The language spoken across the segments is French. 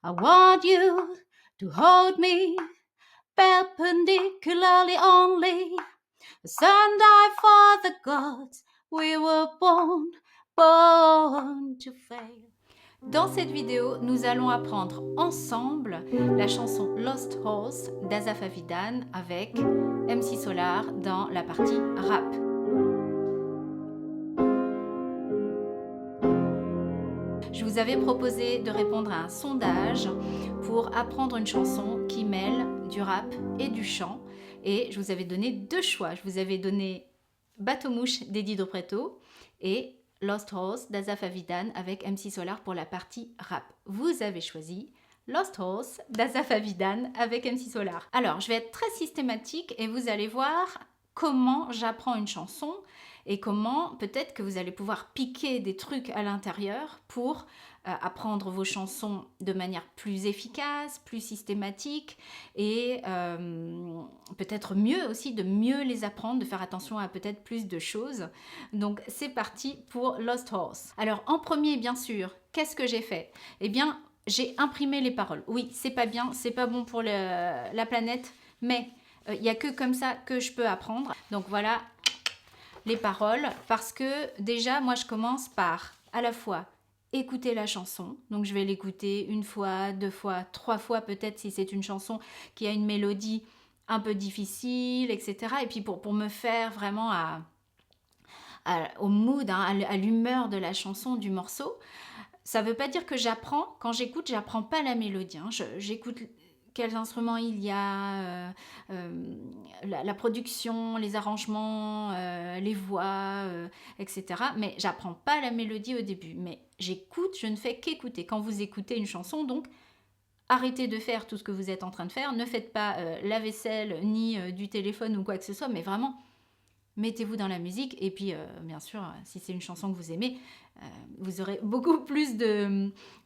I want you to hold me perpendicularly only. The sun died for the gods. We were born to fail. Dans cette vidéo, nous allons apprendre ensemble la chanson Lost Horse d'Asaf Avidan avec MC Solar dans la partie rap. Je vous avais proposé de répondre à un sondage pour apprendre une chanson qui mêle du rap et du chant. Et je vous avais donné deux choix. Je vous avais donné Bateau Mouche d'Eddie Preto et Lost Horse d'Asaf Avidan avec MC Solar pour la partie rap. Vous avez choisi Lost Horse d'Asaf Avidan avec MC Solar. Alors, je vais être très systématique et vous allez voir comment j'apprends une chanson et comment peut-être que vous allez pouvoir piquer des trucs à l'intérieur pour apprendre vos chansons de manière plus efficace, plus systématique et peut-être mieux aussi, de mieux les apprendre, de faire attention à peut-être plus de choses. Donc c'est parti pour Lost Horse. Alors en premier, bien sûr, qu'est-ce que j'ai fait? Eh bien, j'ai imprimé les paroles. Oui, c'est pas bien, c'est pas bon pour la planète, mais il n'y a que comme ça que je peux apprendre. Donc voilà les paroles, parce que déjà, moi, je commence par à la fois écouter la chanson. Donc, je vais l'écouter une fois, deux fois, trois fois peut-être si c'est une chanson qui a une mélodie un peu difficile, etc. Et puis, pour me faire vraiment au mood, hein, à l'humeur de la chanson, du morceau. Ça ne veut pas dire que j'apprends. Quand j'écoute, j'apprends pas la mélodie. Hein. J'écoute quels instruments il y a, la production, les arrangements, les voix, etc. Mais j'apprends pas la mélodie au début. Mais j'écoute, je ne fais qu'écouter. Quand vous écoutez une chanson, donc, arrêtez de faire tout ce que vous êtes en train de faire. Ne faites pas la vaisselle, ni du téléphone ou quoi que ce soit, mais vraiment, mettez-vous dans la musique. Et puis, bien sûr, si c'est une chanson que vous aimez, vous aurez beaucoup plus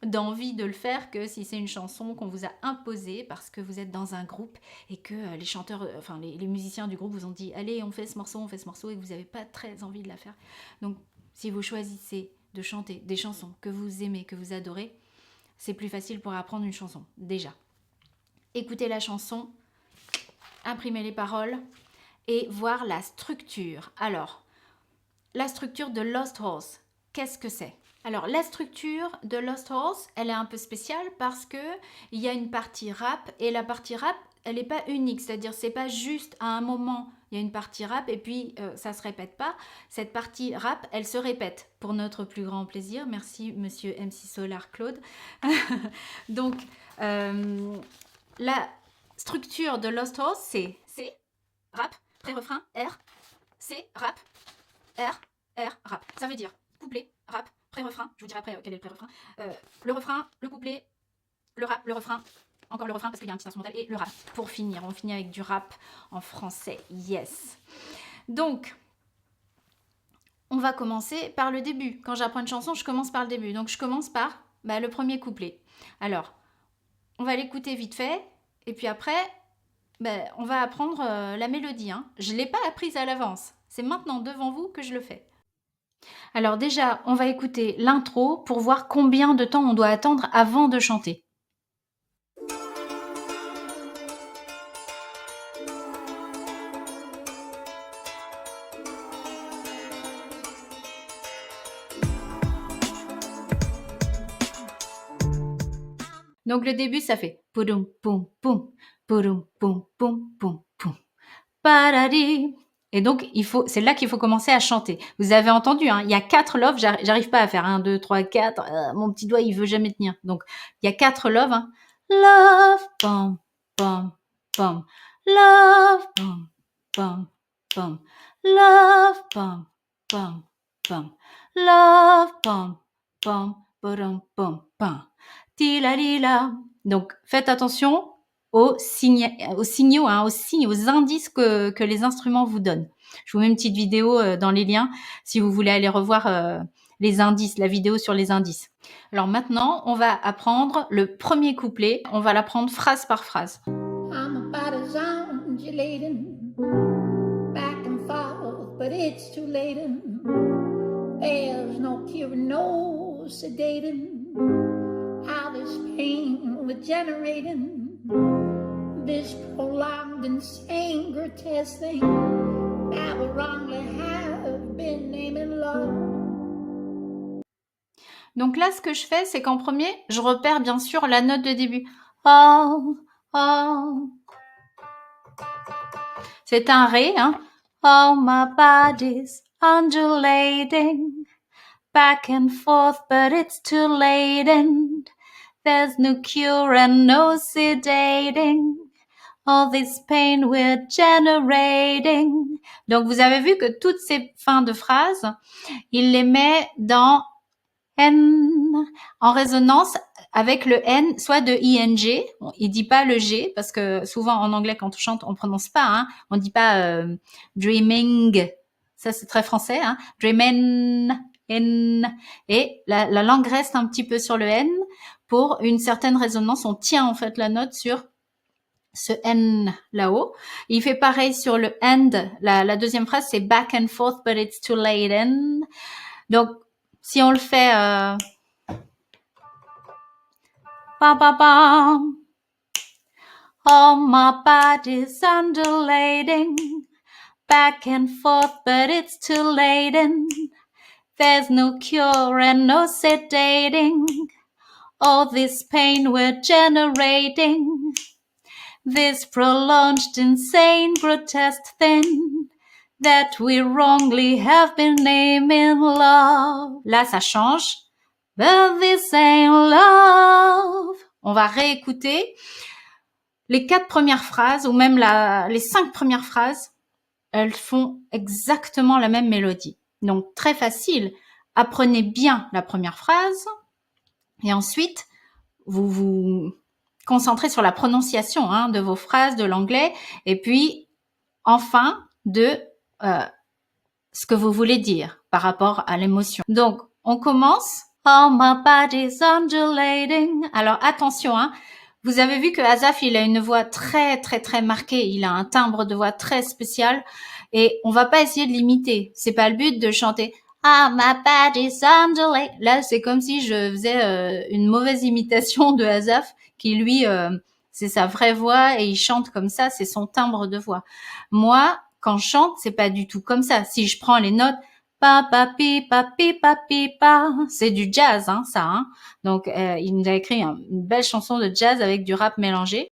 d'envie de le faire que si c'est une chanson qu'on vous a imposée parce que vous êtes dans un groupe et que les chanteurs, enfin les musiciens du groupe vous ont dit « Allez, on fait ce morceau » et que vous n'avez pas très envie de la faire. Donc, si vous choisissez de chanter des chansons que vous aimez, que vous adorez, c'est plus facile pour apprendre une chanson, déjà. Écoutez la chanson, imprimez les paroles et voir la structure. Alors, la structure de Lost Horse, qu'est-ce que c'est? Alors, la structure de Lost Horse, elle est un peu spéciale parce que il y a une partie rap et la partie rap, elle n'est pas unique, c'est-à-dire c'est pas juste à un moment il y a une partie rap et puis ça se répète pas. Cette partie rap, elle se répète pour notre plus grand plaisir. Merci Monsieur MC Solar Claude. Donc, la structure de Lost Horse, c'est rap, pré-refrain, R, C, rap, R, rap. Ça veut dire couplet, rap, pré-refrain. Je vous dirai après quel est le pré-refrain. Le refrain, le couplet, le rap, le refrain. Encore le refrain parce qu'il y a un petit instrumental et le rap. Pour finir, on finit avec du rap en français. Yes. Donc, on va commencer par le début. Quand j'apprends une chanson, je commence par le début. Donc, je commence par le premier couplet. Alors, on va l'écouter vite fait. Et puis après, on va apprendre la mélodie. Hein. Je ne l'ai pas apprise à l'avance. C'est maintenant devant vous que je le fais. Alors déjà, on va écouter l'intro pour voir combien de temps on doit attendre avant de chanter. Donc le début, ça fait poudoum poum poum, poudoum poum poum poum poum, paradi. Et donc, c'est là qu'il faut commencer à chanter. Vous avez entendu, hein, il y a 4 loves, j'arrive pas à faire 1, 2, 3, 4, mon petit doigt, il veut jamais tenir. Donc, il y a 4 loves. Hein. Love, pom, pom, pom. Love, pom, pom, pom. Love, pom, pom, pom. Love, pom, pom, pom, pom, pom. Tilalila. Donc, faites attention aux signaux, hein, aux indices que les instruments vous donnent. Je vous mets une petite vidéo dans les liens si vous voulez aller revoir les indices, la vidéo sur les indices. Alors maintenant, on va apprendre le premier couplet. On va l'apprendre phrase par phrase. I'm about as undulating, back and forth, but it's too late. There's no cure, no sedating. How this this pain we're generating, this prolonged, insane, grotesque thing that we wrongly have been naming love. Donc là, ce que je fais, c'est qu'en premier, je repère bien sûr la note de début. Oh, oh. C'est un ré, hein. Oh, my body's undulating, back and forth, but it's too late, and there's no cure and no sedating all this pain we're generating. Donc, vous avez vu que toutes ces fins de phrases, il les met dans N, en résonance avec le N, soit de ING. Bon, il dit pas le G, parce que souvent en anglais, quand on chante, on prononce pas, hein. On dit pas dreaming. Ça, c'est très français, hein. Dreamin', N. Et la langue reste un petit peu sur le N pour une certaine résonance. On tient en fait la note sur ce N là-haut. Il fait pareil sur le end. La deuxième phrase, c'est back and forth, but it's too late. And... Donc, si on le fait... Ba, ba, ba. Oh, my body's undulating, back and forth, but it's too late. And there's no cure and no sedating all this pain we're generating. This prolonged, insane, grotesque thing that we wrongly have been naming love. Là, ça change. But this ain't love. On va réécouter les 4 premières phrases, ou même les 5 premières phrases. Elles font exactement la même mélodie. Donc, très facile. Apprenez bien la première phrase. Et ensuite, vous vous concentrez sur la prononciation, hein, de vos phrases, de l'anglais. Et puis, enfin, de ce que vous voulez dire par rapport à l'émotion. Donc, on commence. Oh, my body's undulating. Alors, attention, hein. Vous avez vu que Asaph, il a une voix très, très, très marquée. Il a un timbre de voix très spécial. Et on va pas essayer de l'imiter. C'est pas le but de chanter Oh, my body's undulating. Là, c'est comme si je faisais une mauvaise imitation de Asaph, qui lui, c'est sa vraie voix et il chante comme ça. C'est son timbre de voix. Moi, quand je chante, c'est pas du tout comme ça. Si je prends les notes, pa pa pi pa pi pa pi pa, c'est du jazz, hein, ça. Hein. Donc, il nous a écrit une belle chanson de jazz avec du rap mélangé.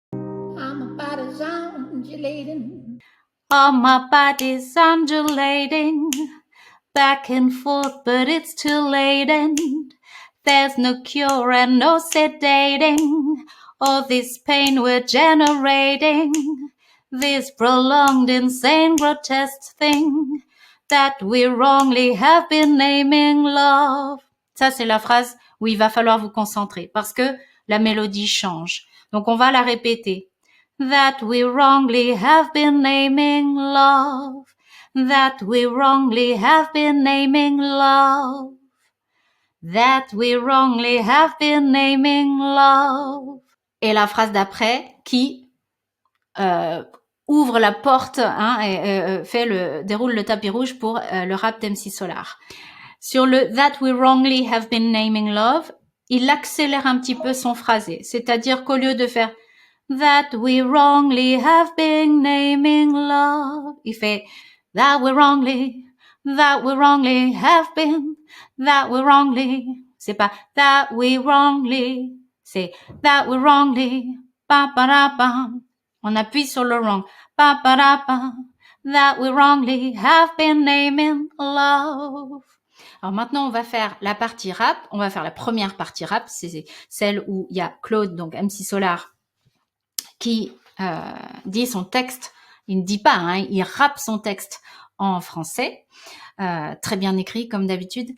Oh, my body's undulating, back and forth, but it's too late, and there's no cure and no sedating all this pain we're generating. This prolonged, insane, grotesque thing that we wrongly have been naming love. Ça, c'est la phrase où il va falloir vous concentrer parce que la mélodie change. Donc, on va la répéter. That we wrongly have been naming love. That we wrongly have been naming love. That we wrongly have been naming love. Et la phrase d'après qui ouvre la porte, hein, et déroule le tapis rouge pour le rap d'MC Solar. Sur le That we wrongly have been naming love, il accélère un petit peu son phrasé. C'est-à-dire qu'au lieu de faire That we wrongly have been naming love, il fait That we wrongly have been, that we wrongly. C'est pas That we wrongly, c'est That we wrongly, pa pa ra pa. On appuie sur le wrong. Pa pa ra pa. That we wrongly have been naming love. Alors maintenant, on va faire la partie rap. On va faire la première partie rap. C'est celle où il y a Claude, donc MC Solar, qui dit son texte. Il ne dit pas, hein, il rappe son texte en français. Très bien écrit, comme d'habitude.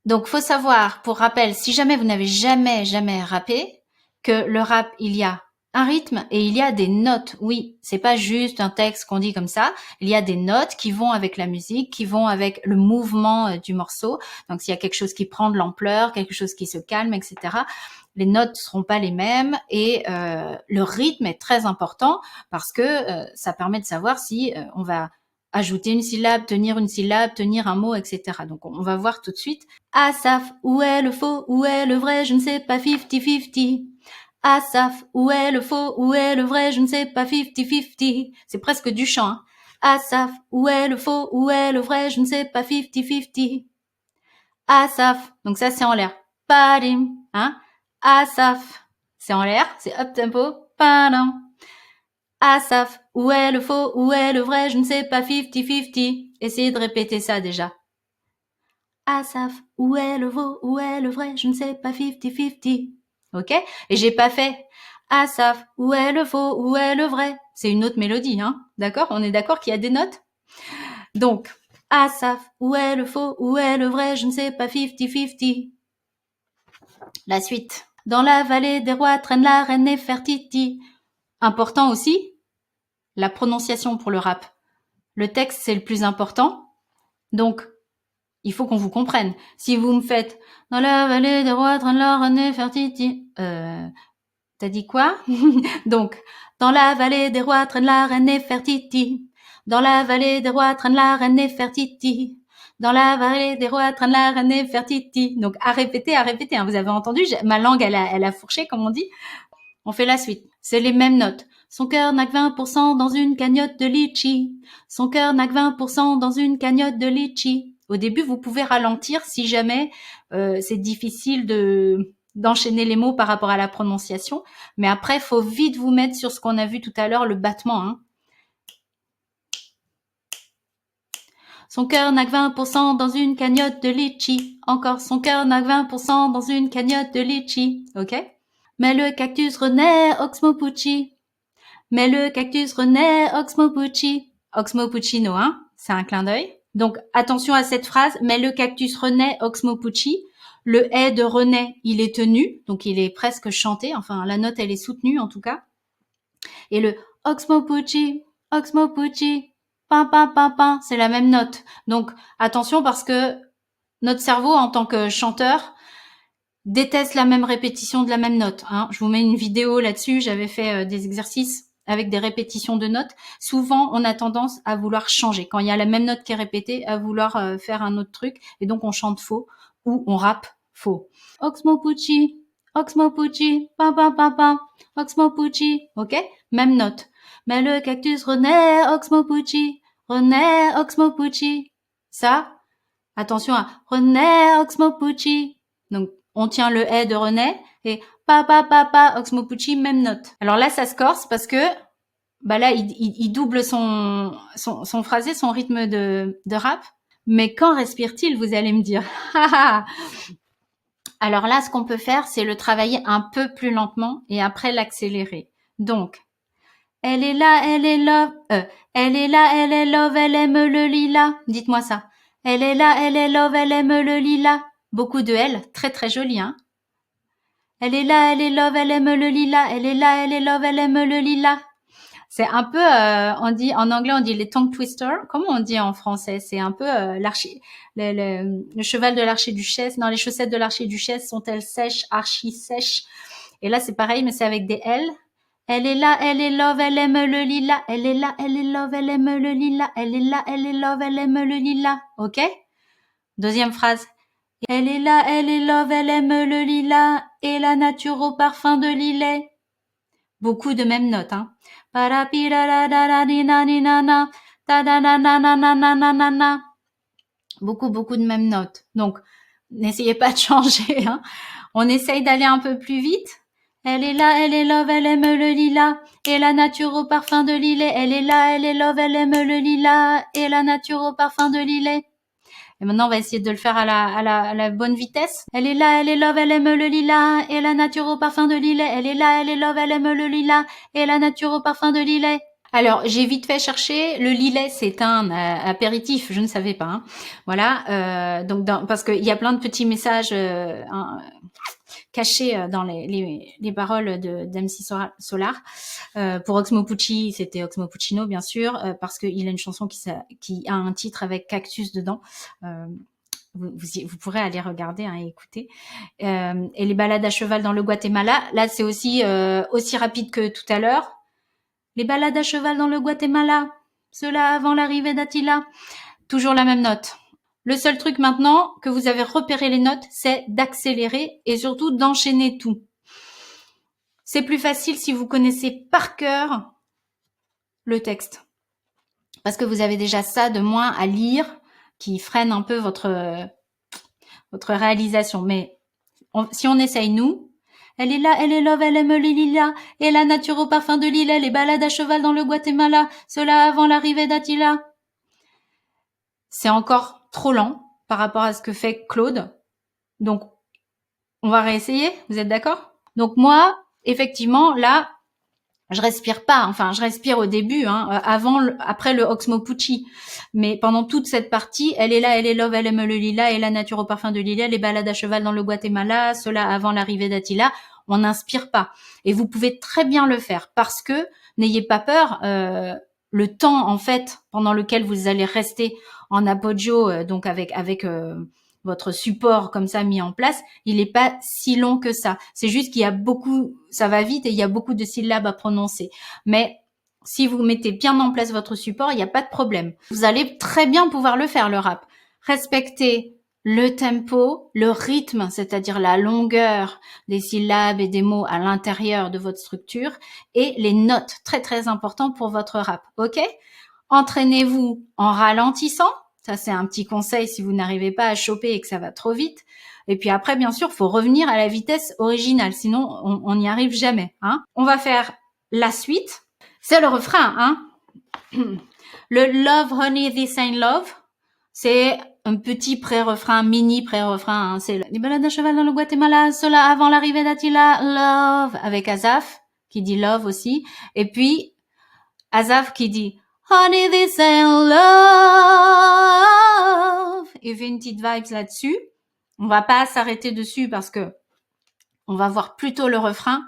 Donc, faut savoir, pour rappel, si jamais vous n'avez jamais rappé, que le rap, il y a un rythme et il y a des notes. Oui, c'est pas juste un texte qu'on dit comme ça. Il y a des notes qui vont avec la musique, qui vont avec le mouvement du morceau. Donc, s'il y a quelque chose qui prend de l'ampleur, quelque chose qui se calme, etc., les notes ne seront pas les mêmes et le rythme est très important parce que ça permet de savoir si on va ajouter une syllabe, tenir un mot, etc. Donc, on va voir tout de suite. Asaf, où est le faux, où est le vrai, je ne sais pas, 50-50. Asaf, où est le faux, où est le vrai, je ne sais pas, 50-50. C'est presque du chant, hein. Asaf, où est le faux, où est le vrai, je ne sais pas, 50-50. Asaf, donc ça c'est en l'air. Padim, hein. Asaf, c'est en l'air, c'est up tempo. Padam. Asaf, où est le faux, où est le vrai, je ne sais pas, 50-50. Essayez de répéter ça déjà. Asaf, où est le faux, où est le vrai, je ne sais pas, 50-50. Ok? Et j'ai pas fait Asaf, où est le faux, où est le vrai. C'est une autre mélodie, hein. D'accord? On est d'accord qu'il y a des notes? Donc, Asaf, où est le faux, où est le vrai, je ne sais pas, 50-50. La suite. Dans la vallée des rois traîne la reine Nefertiti. Important aussi, la prononciation pour le rap. Le texte, c'est le plus important. Donc, il faut qu'on vous comprenne. Si vous me faites « Dans la vallée des rois traîne la reine Nefertiti », t'as dit quoi? Donc, dans la vallée des rois traîne la reine Nefertiti. Dans la vallée des rois traîne la reine Nefertiti. Dans la vallée des rois traîne la reine Nefertiti. Donc, à répéter, hein. Vous avez entendu, ma langue, elle a fourché, comme on dit. On fait la suite. C'est les mêmes notes. Son cœur n'a que 20% dans une cagnotte de litchi. Son cœur n'a que 20% dans une cagnotte de litchi. Au début, vous pouvez ralentir si jamais c'est difficile d'enchaîner les mots par rapport à la prononciation. Mais après, il faut vite vous mettre sur ce qu'on a vu tout à l'heure, le battement. Hein. Son cœur n'a que 20% dans une cagnotte de litchi. Encore, son cœur n'a que 20% dans une cagnotte de litchi. Ok? Mais le cactus renaît, Oxmo Puccino. Mais le cactus renaît, Oxmo Puccino. Oxmo Puccino, hein? C'est un clin d'œil. Donc, attention à cette phrase. Mais le cactus renaît, Oxmo Puccino. Le est de renaît, il est tenu. Donc, il est presque chanté. Enfin, la note, elle est soutenue, en tout cas. Et le Oxmo Puccino, Oxmo Puccino, pin, pin, pin, pin, c'est la même note. Donc, attention parce que notre cerveau, en tant que chanteur, déteste la même répétition de la même note. Hein. Je vous mets une vidéo là-dessus. J'avais fait des exercices avec des répétitions de notes. Souvent, on a tendance à vouloir changer. Quand il y a la même note qui est répétée, à vouloir faire un autre truc. Et donc, on chante faux ou on rappe faux. Oxmo Puccino, Oxmo Puccino, pam, pam, pam, pam, Oxmo Puccino. Ok? Même note. Mais le cactus renaît, Oxmo Puccino, renaît, Oxmo Puccino. Ça, attention à renaît, Oxmo Puccino. Donc, on tient le « est » de René et « pa, pa, pa, pa », Oxmo Puccino, même note. Alors là, ça se corse parce que bah là, il double son phrasé, son rythme de rap. Mais quand respire-t-il, vous allez me dire. Alors là, ce qu'on peut faire, c'est le travailler un peu plus lentement et après l'accélérer. Donc, elle est là, elle est love. Elle est là, elle est love, elle aime le lilas. Dites-moi ça. Elle est là, elle est love, elle aime le lilas. Beaucoup de L, très très joli, hein. Elle est là, elle est love, elle aime le lilas. Elle est là, elle est love, elle aime le lilas. C'est un peu, on dit en anglais, on dit les tongue twisters. Comment on dit en français? C'est un peu le cheval de l'archiduchesse. Non, les chaussettes de l'archiduchesse sont-elles sèches, archi sèches? Et là, c'est pareil, mais c'est avec des L. Elle est là, elle est love, elle aime le lilas. Elle est là, elle est love, elle aime le lilas. Elle est là, elle est love, elle aime le lilas. Ok? Deuxième phrase. Elle est là, elle est love, elle aime le lilas et la nature au parfum de lilet. Beaucoup de mêmes notes, hein. Beaucoup de mêmes notes. Donc, n'essayez pas de changer, hein. On essaye d'aller un peu plus vite. Elle est là, elle est love, elle aime le lilas et la nature au parfum de lilet. Elle est là, elle est love, elle aime le lilas et la nature au parfum de lilet. Et maintenant, on va essayer de le faire à la bonne vitesse. Elle est là, elle est love, elle aime le lilas et la nature au parfum de lilet. Elle est là, elle est love, elle aime le lilas et la nature au parfum de lilet. Alors, j'ai vite fait chercher. Le lilet, c'est un apéritif. Je ne savais pas. Hein. Voilà. Donc, parce qu'il y a plein de petits messages cachés dans les paroles d'MC Solar. Pour Oxmo Puccino, c'était Oxmo Puccino, bien sûr, parce qu'il a une chanson qui a un titre avec cactus dedans. Vous pourrez aller regarder et écouter. Et les balades à cheval dans le Guatemala, là, c'est aussi rapide que tout à l'heure. Les balades à cheval dans le Guatemala. cela avant l'arrivée d'Attila. Toujours la même note. Le seul truc maintenant que vous avez repéré les notes, c'est d'accélérer et surtout d'enchaîner tout. C'est plus facile si vous connaissez par cœur le texte. Parce que vous avez déjà ça de moins à lire qui freine un peu votre réalisation. Mais si on essaye, nous, elle est là, elle est love, elle aime les lilas, et la nature au parfum de lilas, les balades à cheval dans le Guatemala, cela avant l'arrivée d'Attila. C'est encore trop lent par rapport à ce que fait Claude. Donc, on va réessayer, vous êtes d'accord? Donc moi, effectivement, là, je respire pas. Enfin, je respire au début, après le Oxmo Puccci. Mais pendant toute cette partie, elle est là, elle est love, elle aime le lilas, et la nature au parfum de lilas, les balades à cheval dans le Guatemala, cela avant l'arrivée d'Attila. On n'inspire pas. Et vous pouvez très bien le faire parce que, n'ayez pas peur, le temps, en fait, pendant lequel vous allez rester en appoggio, donc avec votre support comme ça mis en place, il n'est pas si long que ça. C'est juste qu'il y a beaucoup, ça va vite et il y a beaucoup de syllabes à prononcer. Mais si vous mettez bien en place votre support, il n'y a pas de problème. Vous allez très bien pouvoir le faire, le rap. Respectez le tempo, le rythme, c'est-à-dire la longueur des syllabes et des mots à l'intérieur de votre structure et les notes, très très important pour votre rap, ok? Entraînez-vous en ralentissant. Ça, c'est un petit conseil si vous n'arrivez pas à choper et que ça va trop vite. Et puis après, bien sûr, faut revenir à la vitesse originale, sinon on n'y arrive jamais. Hein. On va faire la suite. C'est le refrain. Hein. Le Love Honey This Ain't Love, c'est un petit pré-refrain, mini pré-refrain. Hein. C'est les balades à cheval dans le Guatemala, cela avant l'arrivée d'Attila, Love, avec Azaf qui dit Love aussi. Et puis Azaf qui dit Honey, this ain't love. Il fait une petite vibe là-dessus. On va pas s'arrêter dessus parce que on va voir plutôt le refrain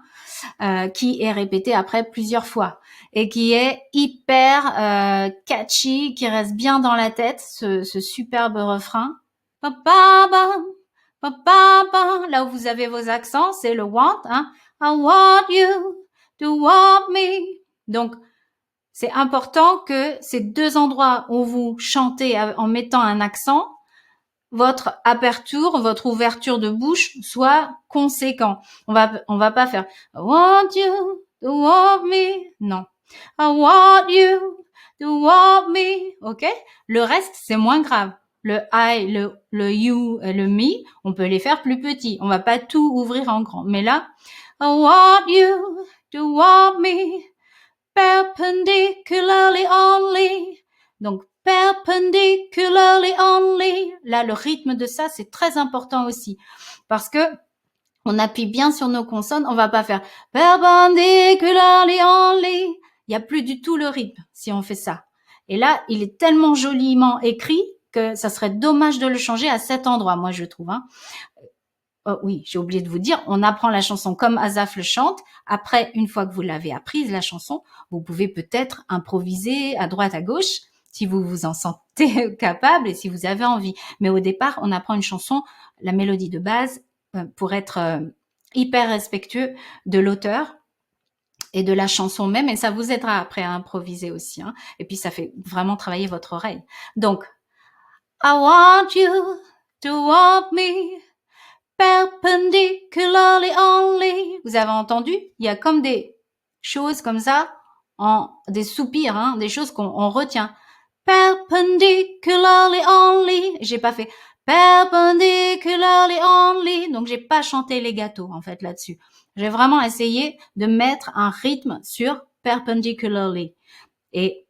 qui est répété après plusieurs fois et qui est hyper catchy, qui reste bien dans la tête, ce superbe refrain. Là où vous avez vos accents, c'est le want. Hein. I want you to want me. Donc, c'est important que ces deux endroits où vous chantez en mettant un accent, votre aperture, votre ouverture de bouche soit conséquent. On va pas faire I want you to want me. Non. I want you to want me. OK? Le reste, c'est moins grave. Le I, le you et le me, on peut les faire plus petits. On va pas tout ouvrir en grand. Mais là, I want you to want me. Perpendicularly only. Donc, perpendicularly only. Là, le rythme de ça, c'est très important aussi. Parce que on appuie bien sur nos consonnes. On va pas faire perpendicularly only. Il n'y a plus du tout le rythme si on fait ça. Et là, il est tellement joliment écrit que ça serait dommage de le changer à cet endroit, moi, je trouve. Hein. Oh, oui, j'ai oublié de vous dire, on apprend la chanson comme Azaf le chante. Après, une fois que vous l'avez apprise, la chanson, vous pouvez peut-être improviser à droite, à gauche, si vous vous en sentez capable et si vous avez envie. Mais au départ, on apprend une chanson, la mélodie de base, pour être hyper respectueux de l'auteur et de la chanson même. Et ça vous aidera après à improviser aussi. Hein. Et puis, ça fait vraiment travailler votre oreille. Donc, I want you to want me. Perpendicularly only. Vous avez entendu? Il y a comme des choses comme ça, des soupirs, hein, des choses qu'on retient. Perpendicularly only. J'ai pas fait perpendicularly only. Donc, j'ai pas chanté les gâteaux, en fait, là-dessus. J'ai vraiment essayé de mettre un rythme sur perpendicularly. Et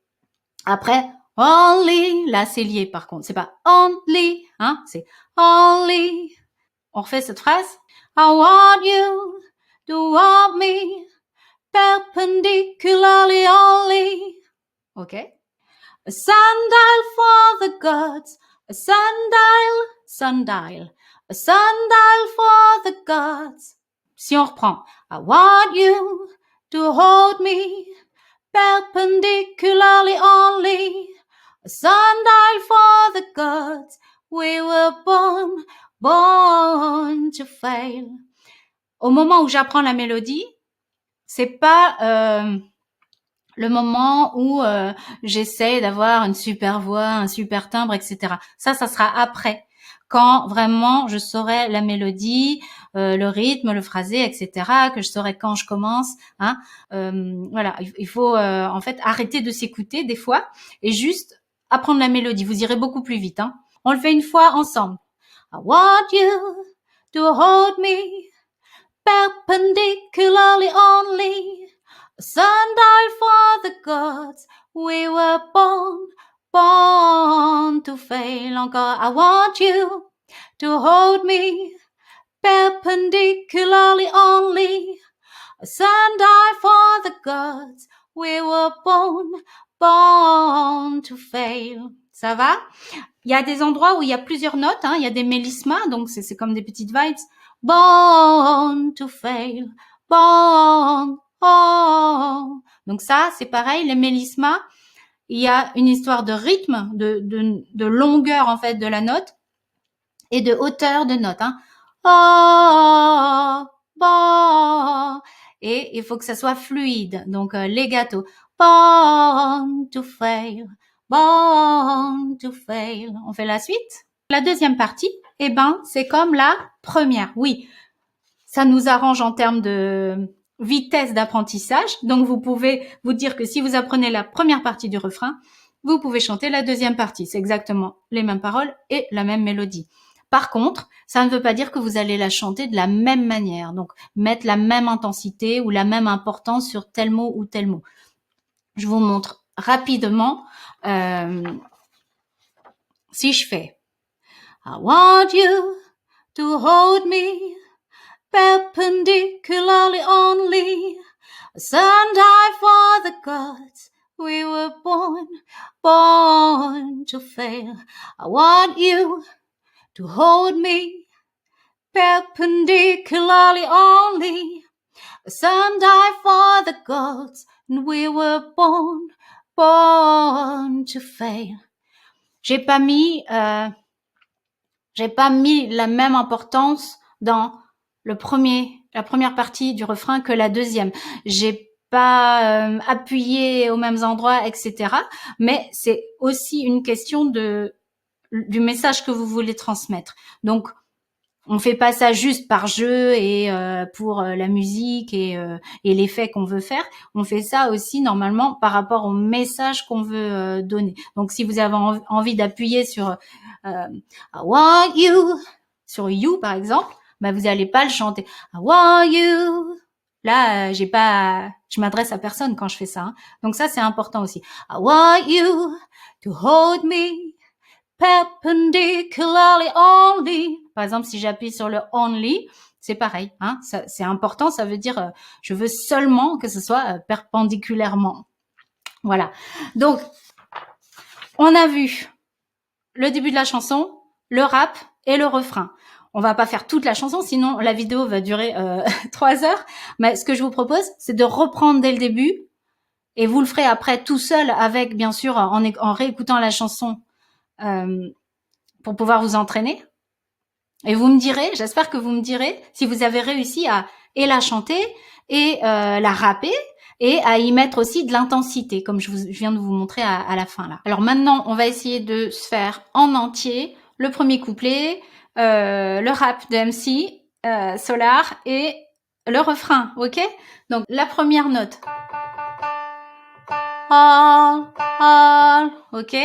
après, only. Là, c'est lié, par contre. C'est pas only, hein, c'est only. On refait cette phrase. I want you to want me perpendicularly only. OK? A sundial for the gods. A sundial, sundial. A sundial for the gods. Si on reprend. I want you to hold me perpendicularly only. A sundial for the gods. We were born to fail. Au moment où j'apprends la mélodie, c'est pas le moment où j'essaie d'avoir une super voix, un super timbre, etc. Ça sera après, quand vraiment je saurai la mélodie, le rythme, le phrasé, etc., que je saurai quand je commence. Hein. Voilà, il faut en fait arrêter de s'écouter des fois et juste apprendre la mélodie. Vous irez beaucoup plus vite. Hein. On le fait une fois ensemble. I want you to hold me perpendicularly only. A sundial for the gods, we were born to fail. Encore, I want you to hold me perpendicularly only. A sundial for the gods, we were born to fail. Ça va? Il y a des endroits où il y a plusieurs notes, hein, il y a des mélismas, donc c'est comme des petites vibes. Born to fail, born, oh. Donc ça, c'est pareil, les mélismas, il y a une histoire de rythme, de longueur en fait de la note et de hauteur de note. Hein. Oh, bon. Et il faut que ça soit fluide, donc legato. Born to fail, born to fail. On fait la suite. La deuxième partie, eh ben, c'est comme la première. Oui, ça nous arrange en termes de vitesse d'apprentissage. Donc, vous pouvez vous dire que si vous apprenez la première partie du refrain, vous pouvez chanter la deuxième partie. C'est exactement les mêmes paroles et la même mélodie. Par contre, ça ne veut pas dire que vous allez la chanter de la même manière. Donc, mettre la même intensité ou la même importance sur tel mot ou tel mot. Je vous montre rapidement si je fais I want you to hold me perpendicularly only, a sundial for the gods, we were born to fail. I want you to hold me perpendicularly only, a sundial for the gods, and we were born to fail. J'ai pas mis la même importance dans la première partie du refrain que la deuxième. J'ai pas appuyé aux mêmes endroits, etc. Mais c'est aussi une question du message que vous voulez transmettre. Donc, on fait pas ça juste par jeu et pour la musique et l'effet qu'on veut faire. On fait ça aussi normalement par rapport au message qu'on veut donner. Donc, si vous avez envie d'appuyer sur I want you, sur you par exemple, bah vous allez pas le chanter. I want you. Là, je m'adresse à personne quand je fais ça. Hein. Donc ça, c'est important aussi. I want you to hold me perpendicularly only. Par exemple, si j'appuie sur le only, c'est pareil. Hein, c'est important, ça veut dire je veux seulement que ce soit perpendiculairement. Voilà. Donc, on a vu le début de la chanson, le rap et le refrain. On va pas faire toute la chanson, sinon la vidéo va durer 3 heures. Mais ce que je vous propose, c'est de reprendre dès le début. Et vous le ferez après tout seul avec, bien sûr, en réécoutant la chanson pour pouvoir vous entraîner. Et vous me direz, j'espère que vous me direz si vous avez réussi à et la chanter et la rapper et à y mettre aussi de l'intensité, comme je viens de vous montrer à la fin là. Alors maintenant, on va essayer de se faire en entier le premier couplet, le rap de MC, Solar et le refrain, ok? Donc la première note. Ok?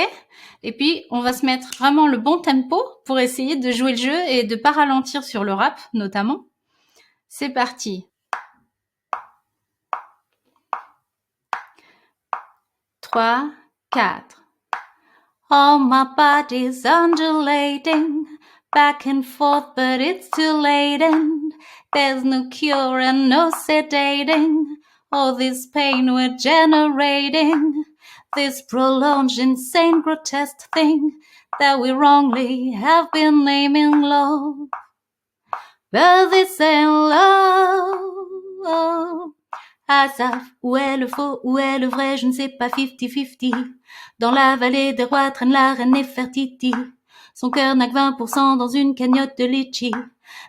Et puis, on va se mettre vraiment le bon tempo pour essayer de jouer le jeu et de pas ralentir sur le rap, notamment. C'est parti. 3, 4. Oh, my body's undulating, back and forth, but it's too late and there's no cure and no sedating. All this pain we're generating, this prolonged, insane, grotesque thing that we wrongly have been naming love. But this ain't love. Asaf, où est le faux, où est le vrai, je ne sais pas, 50-50. Dans la vallée des rois traîne la reine Nefertiti. Son cœur n'a que 20% dans une cagnotte de litchi.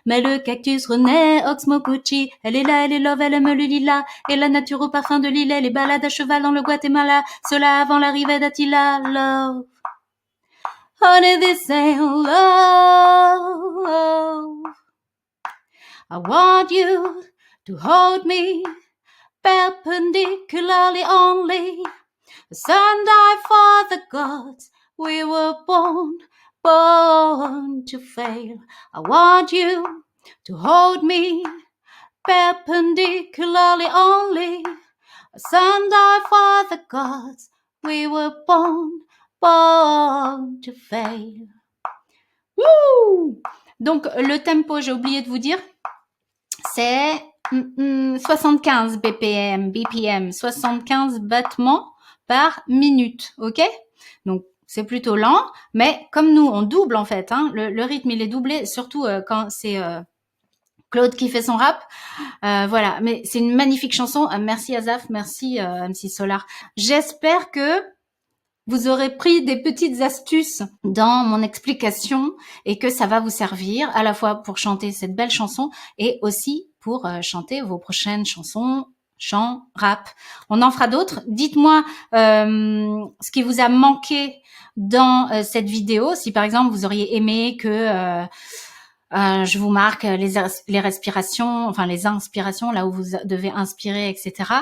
Mais le cactus renaît, Oxmokuchi. Elle est là, elle est love, elle aime le lilas. Et la nature au parfum de l'île, les balades à cheval dans le Guatemala. Cela avant l'arrivée d'Attila. Love. Honey, this ain't love. I want you to hold me perpendicularly only. The sun died for the gods. We were born to fail. I want you to hold me perpendicularly only. The sun died for the gods. We were born to fail. Woo! Donc le tempo, j'ai oublié de vous dire, c'est 75 BPM, 75 battements par minute, ok? Donc c'est plutôt lent, mais comme nous on double en fait, hein, le rythme il est doublé, surtout quand c'est Claude qui fait son rap, voilà. Mais c'est une magnifique chanson. Merci Azaf, merci MC Solar. J'espère que vous aurez pris des petites astuces dans mon explication et que ça va vous servir à la fois pour chanter cette belle chanson et aussi pour chanter vos prochaines chansons, chant, rap. On en fera d'autres. Dites-moi ce qui vous a manqué dans cette vidéo. Si par exemple vous auriez aimé que je vous marque les respirations, enfin les inspirations, là où vous devez inspirer, etc.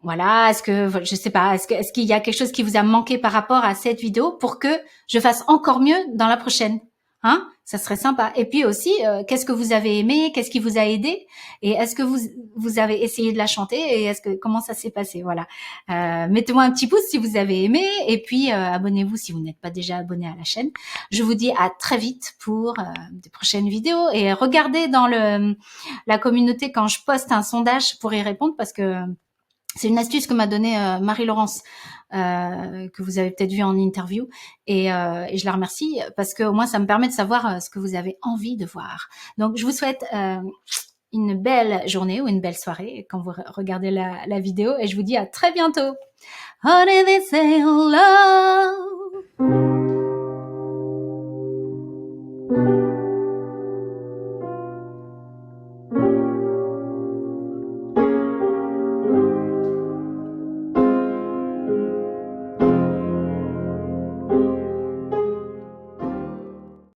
Voilà, est-ce que, je sais pas, est-ce qu'il y a quelque chose qui vous a manqué par rapport à cette vidéo pour que je fasse encore mieux dans la prochaine, hein? Ça serait sympa. Et puis aussi, qu'est-ce que vous avez aimé, qu'est-ce qui vous a aidé, et est-ce que vous avez essayé de la chanter, et comment ça s'est passé, voilà. Mettez-moi un petit pouce si vous avez aimé, et puis abonnez-vous si vous n'êtes pas déjà abonné à la chaîne. Je vous dis à très vite pour de prochaines vidéos, et regardez dans la communauté quand je poste un sondage pour y répondre, parce que c'est une astuce que m'a donnée Marie-Laurence, que vous avez peut-être vu en interview, et je la remercie parce que au moins ça me permet de savoir ce que vous avez envie de voir. Donc je vous souhaite une belle journée ou une belle soirée quand vous regardez la vidéo, et je vous dis à très bientôt. Honey, this ain't love.